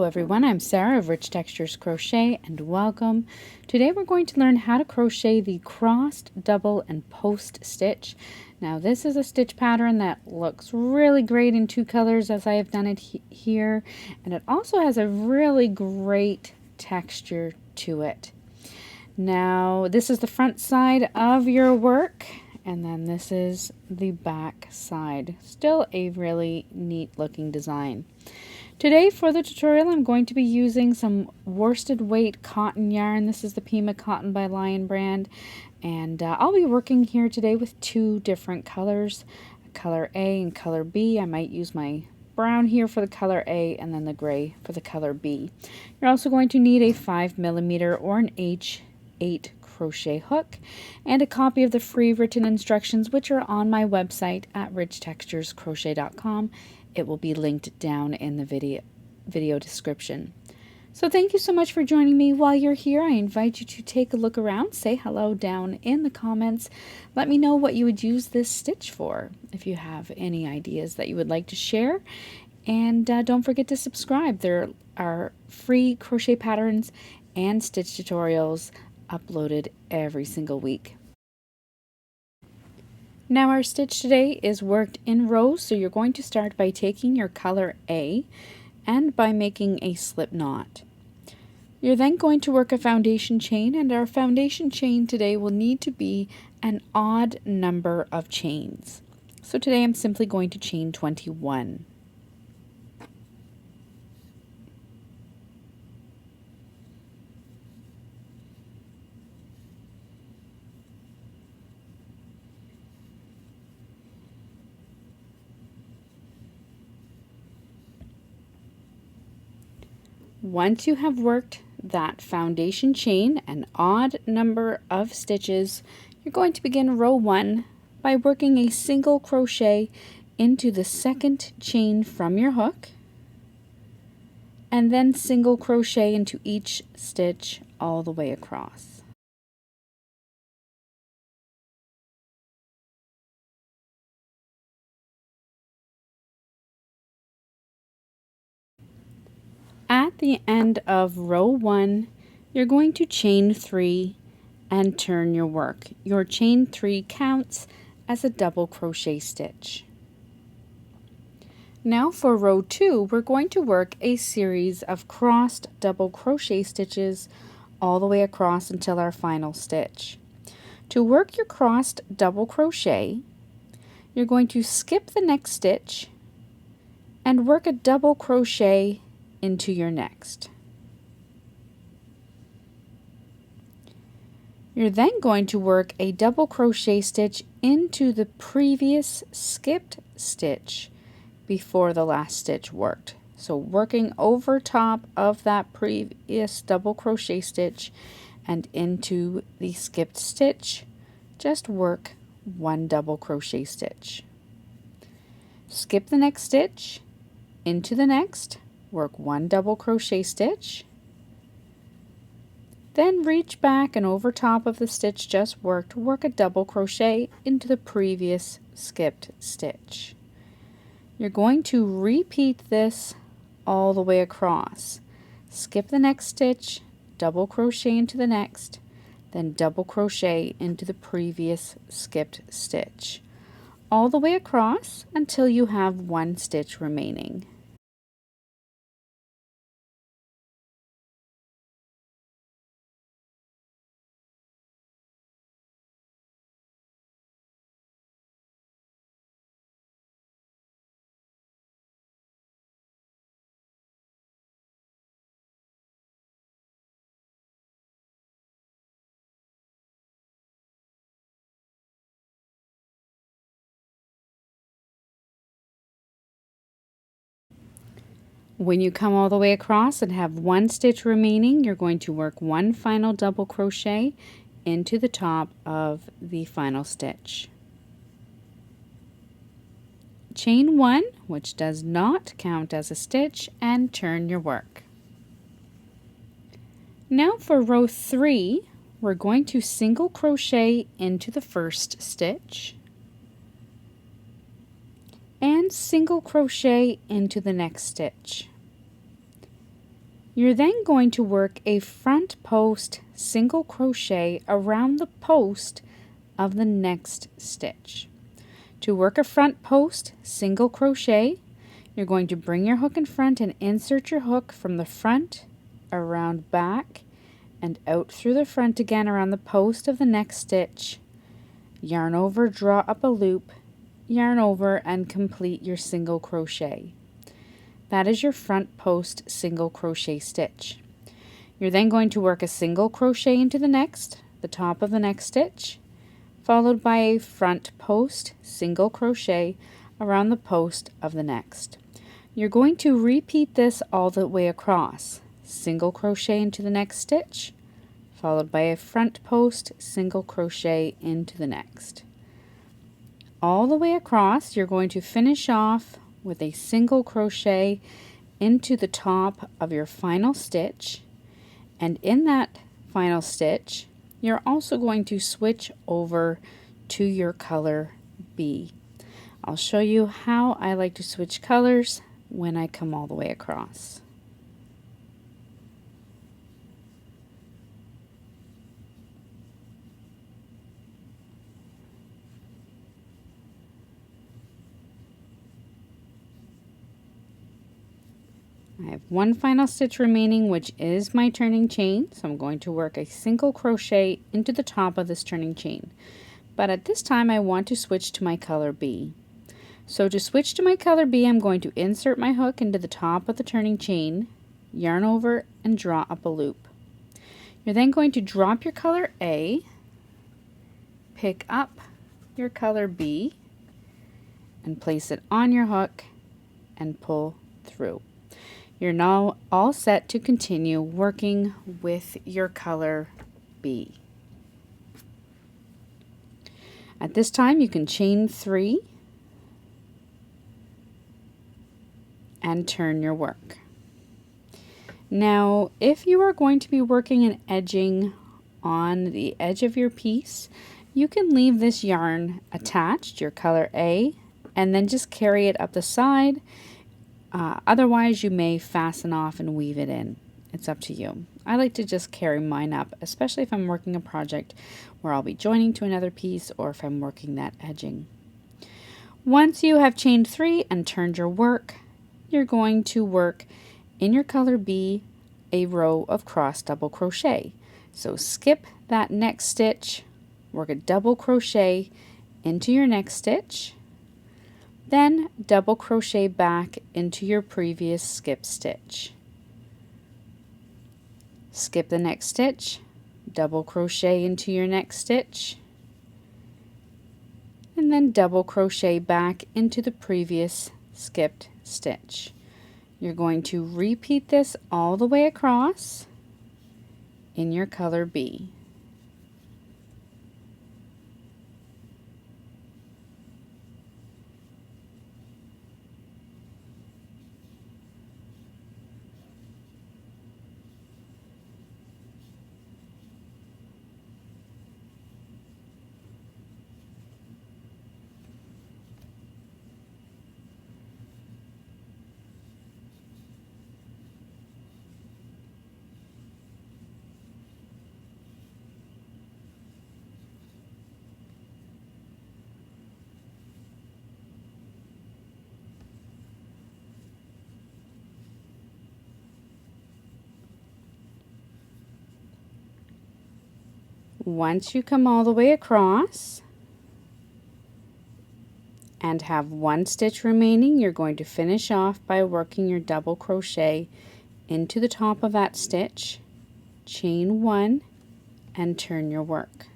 everyone, I'm Sarah of Rich Textures Crochet and welcome. Today we're going to learn how to crochet the crossed, double, and post stitch. Now this is a stitch pattern that looks really great in two colors as I have done it here, and it also has a really great texture to it. Now this is the front side of your work, and then this is the back side. Still a really neat looking design. Today for the tutorial I'm going to be using some worsted weight cotton yarn. This is the Pima Cotton by Lion brand, and I'll be working here today with two different colors, color A and color B. I might use my brown here for the color A and then the gray for the color B. You're also going to need a 5mm or an H8 crochet hook and a copy of the free written instructions, which are on my website at richtexturescrochet.com. It will be linked down in the video description. So thank you so much for joining me. While you're here, I invite you to take a look around, say hello down in the comments. Let me know what you would use this stitch for, if you have any ideas that you would like to share. And don't forget to subscribe. There are free crochet patterns and stitch tutorials uploaded every single week. Now our stitch today is worked in rows, so you're going to start by taking your color A and by making a slip knot. You're then going to work a foundation chain, and our foundation chain today will need to be an odd number of chains. So today I'm simply going to chain 21. Once you have worked that foundation chain, an odd number of stitches, you're going to begin row 1 by working a single crochet into the second chain from your hook, and then single crochet into each stitch all the way across. At the end of row 1, you're going to chain 3 and turn your work. Your chain 3 counts as a double crochet stitch. Now for row 2, we're going to work a series of crossed double crochet stitches all the way across until our final stitch. To work your crossed double crochet, you're going to skip the next stitch and work a double crochet into your next. You're then going to work a double crochet stitch into the previous skipped stitch before the last stitch worked. So working over top of that previous double crochet stitch and into the skipped stitch, just work one double crochet stitch. Skip the next stitch, into the next, work one double crochet stitch, then reach back and over top of the stitch just worked, work a double crochet into the previous skipped stitch. You're going to repeat this all the way across. Skip the next stitch, double crochet into the next, then double crochet into the previous skipped stitch, all the way across until you have one stitch remaining. When you come all the way across and have one stitch remaining, you're going to work one final double crochet into the top of the final stitch. Chain 1, which does not count as a stitch, and turn your work. Now for row 3, we're going to single crochet into the first stitch and single crochet into the next stitch. You're then going to work a front post single crochet around the post of the next stitch. To work a front post single crochet, you're going to bring your hook in front and insert your hook from the front, around back, and out through the front again around the post of the next stitch. Yarn over, draw up a loop, yarn over, and complete your single crochet. That is your front post single crochet stitch. You're then going to work a single crochet into the top of the next stitch, followed by a front post single crochet around the post of the next. You're going to repeat this all the way across. Single crochet into the next stitch, followed by a front post single crochet into the next. All the way across, you're going to finish off with a single crochet into the top of your final stitch, and in that final stitch you're also going to switch over to your color B. I'll show you how I like to switch colors when I come all the way across. I have one final stitch remaining, which is my turning chain, so I'm going to work a single crochet into the top of this turning chain. But at this time I want to switch to my color B. So to switch to my color B, I'm going to insert my hook into the top of the turning chain, yarn over, and draw up a loop. You're then going to drop your color A, pick up your color B, and place it on your hook and pull through. You're now all set to continue working with your color B. At this time you can chain 3 and turn your work. Now, if you are going to be working an edging on the edge of your piece, you can leave this yarn attached, your color A, and then just carry it up the side. Otherwise, you may fasten off and weave it in. It's up to you. I like to just carry mine up, especially if I'm working a project where I'll be joining to another piece or if I'm working that edging. Once you have chained 3 and turned your work, you're going to work in your color B a row of cross double crochet. So skip that next stitch, work a double crochet into your next stitch, then double crochet back into your previous skip stitch. Skip the next stitch, double crochet into your next stitch, and then double crochet back into the previous skipped stitch. You're going to repeat this all the way across in your color B. Once you come all the way across and have one stitch remaining, you're going to finish off by working your double crochet into the top of that stitch, chain 1, and turn your work.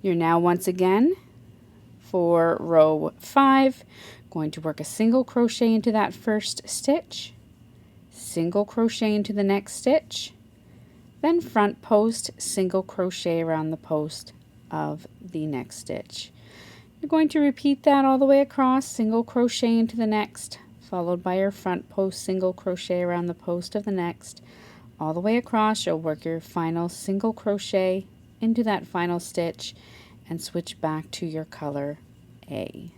You're now once again for row 5 going to work a single crochet into that first stitch, single crochet into the next stitch, then front post single crochet around the post of the next stitch. You're going to repeat that all the way across, single crochet into the next, followed by your front post single crochet around the post of the next. All the way across, you'll work your final single crochet into that final stitch and switch back to your color A.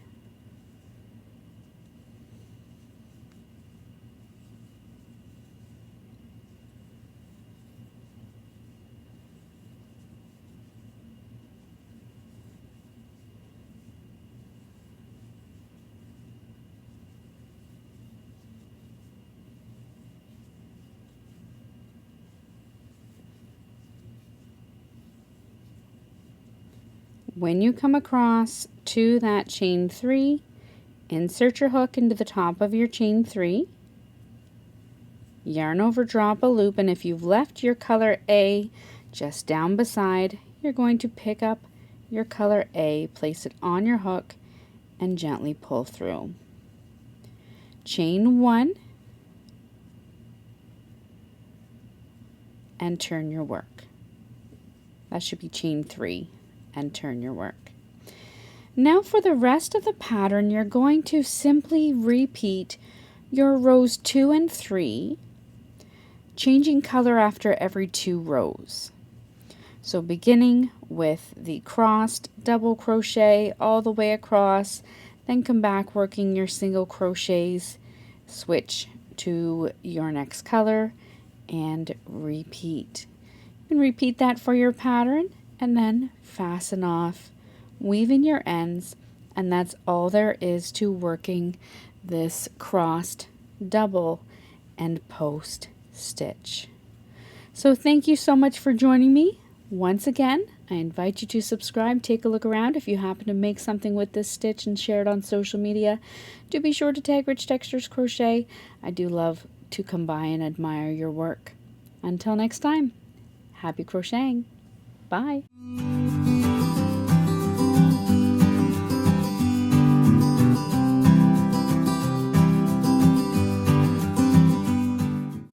When you come across to that chain 3, insert your hook into the top of your chain 3, yarn over, drop a loop, and if you've left your color A just down beside, you're going to pick up your color A, place it on your hook, and gently pull through. Chain 1 and turn your work. That should be chain 3 and turn your work. Now for the rest of the pattern, you're going to simply repeat your rows 2 and 3, changing color after every 2 rows. So beginning with the crossed double crochet all the way across, then come back working your single crochets, switch to your next color, and repeat. You can repeat that for your pattern and then fasten off, weaving your ends, and that's all there is to working this crossed double and post stitch. So thank you so much for joining me. Once again, I invite you to subscribe, take a look around. If you happen to make something with this stitch and share it on social media, do be sure to tag Rich Textures Crochet. I do love to come by and admire your work. Until next time, happy crocheting. Bye.